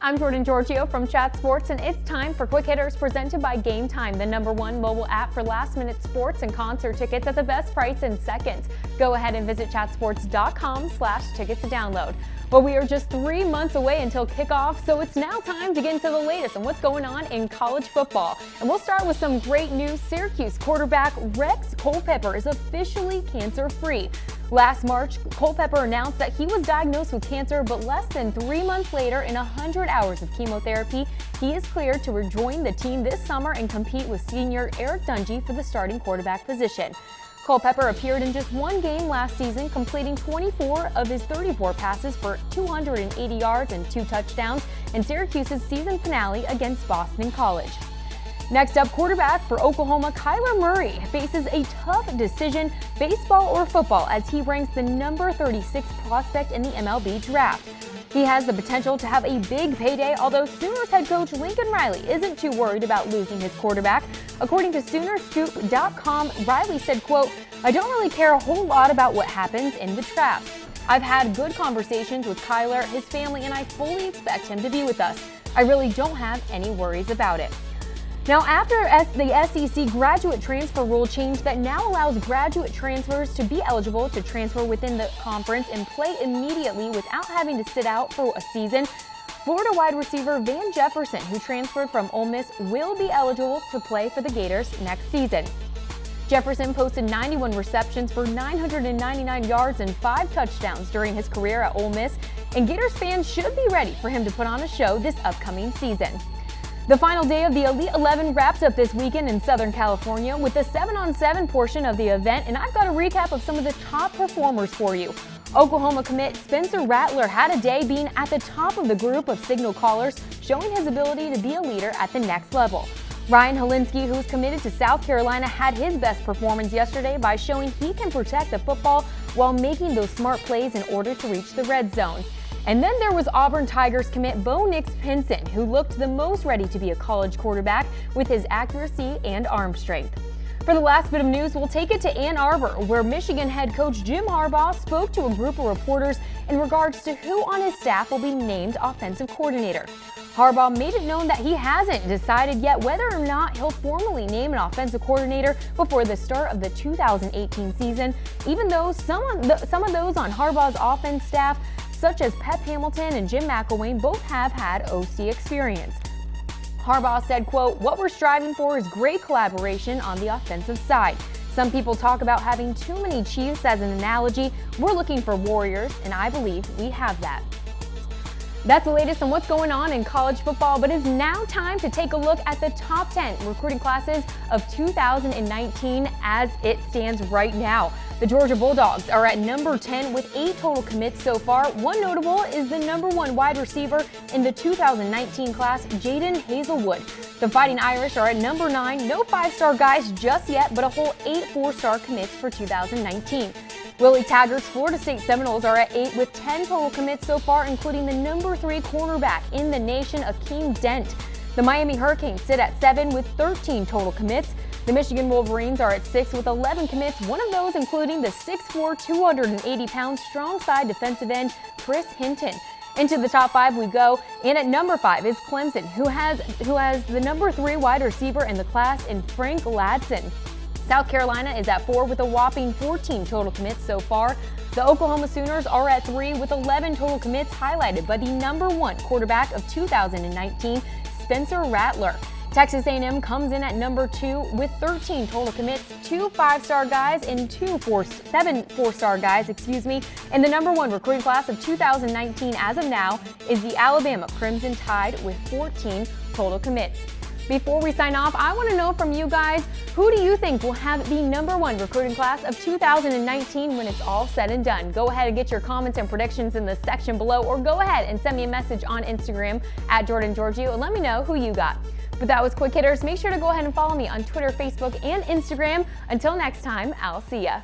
I'm Jordan Giorgio from Chat Sports, and it's time for Quick Hitters presented by Game Time, the #1 mobile app for last-minute sports and concert tickets at the best price in seconds. Go ahead and visit chatsports.com/tickets to download. Well, we are just 3 months away until kickoff, so it's now time to get into the latest on what's going on in college football. And we'll start with some great news. Syracuse quarterback Rex Culpepper is officially cancer-free. Last March, Culpepper announced that he was diagnosed with cancer, but less than 3 months later, in 100 hours of chemotherapy, he is cleared to rejoin the team this summer and compete with senior Eric Dungy for the starting quarterback position. Culpepper appeared in just one game last season, completing 24 of his 34 passes for 280 yards and 2 touchdowns in Syracuse's season finale against Boston College. Next up, quarterback for Oklahoma, Kyler Murray faces a tough decision, baseball or football, as he ranks the number 36 prospect in the MLB Draft. He has the potential to have a big payday, although Sooners head coach Lincoln Riley isn't too worried about losing his quarterback. According to Soonerscoop.com, Riley said, quote, "I don't really care a whole lot about what happens in the draft. I've had good conversations with Kyler, his family, and I fully expect him to be with us. I really don't have any worries about it." Now, after the SEC graduate transfer rule change that now allows graduate transfers to be eligible to transfer within the conference and play immediately without having to sit out for a season, Florida wide receiver Van Jefferson, who transferred from Ole Miss, will be eligible to play for the Gators next season. Jefferson posted 91 receptions for 999 yards and 5 touchdowns during his career at Ole Miss, and Gators fans should be ready for him to put on a show this upcoming season. The final day of the Elite 11 wrapped up this weekend in Southern California with the 7-on-7 portion of the event, and I've got a recap of some of the top performers for you. Oklahoma commit Spencer Rattler had a day being at the top of the group of signal callers, showing his ability to be a leader at the next level. Ryan Helinski, who's committed to South Carolina, had his best performance yesterday by showing he can protect the football while making those smart plays in order to reach the red zone. And then there was Auburn Tigers commit Bo Nix Pinson, who looked the most ready to be a college quarterback with his accuracy and arm strength. For the last bit of news, we'll take it to Ann Arbor, where Michigan head coach Jim Harbaugh spoke to a group of reporters in regards to who on his staff will be named offensive coordinator. Harbaugh made it known that he hasn't decided yet whether or not he'll formally name an offensive coordinator before the start of the 2018 season, even though some of those on Harbaugh's offense staff, such as Pep Hamilton and Jim McElwain, both have had OC experience. Harbaugh said, quote, "What we're striving for is great collaboration on the offensive side. Some people talk about having too many Chiefs as an analogy. We're looking for warriors, and I believe we have that." That's the latest on what's going on in college football, but it's now time to take a look at the top 10 recruiting classes of 2019 as it stands right now. The Georgia Bulldogs are at number 10 with 8 total commits so far. One notable is the #1 wide receiver in the 2019 class, Jaden Hazelwood. The Fighting Irish are at number 9. No 5-star guys just yet, but a whole 8 4-star commits for 2019. Willie Taggart's Florida State Seminoles are at 8 with 10 total commits so far, including the number 3 cornerback in the nation, Akeem Dent. The Miami Hurricanes sit at 7 with 13 total commits. The Michigan Wolverines are at 6 with 11 commits, one of those including the 6'4", 280-pound strong-side defensive end Chris Hinton. Into the top 5 we go, and at number 5 is Clemson, who has the number 3 wide receiver in the class in Frank Ladson. South Carolina is at 4 with a whopping 14 total commits so far. The Oklahoma Sooners are at 3 with 11 total commits, highlighted by the #1 quarterback of 2019, Spencer Rattler. Texas A&M comes in at number 2 with 13 total commits, 2 5-star guys and 7 4-star guys, and the #1 recruiting class of 2019 as of now is the Alabama Crimson Tide with 14 total commits. Before we sign off, I want to know from you guys, who do you think will have the #1 recruiting class of 2019 when it's all said and done? Go ahead and get your comments and predictions in the section below, or go ahead and send me a message on Instagram at Jordan Giorgio and let me know who you got. But that was Quick Hitters. Make sure to go ahead and follow me on Twitter, Facebook, and Instagram. Until next time, I'll see ya.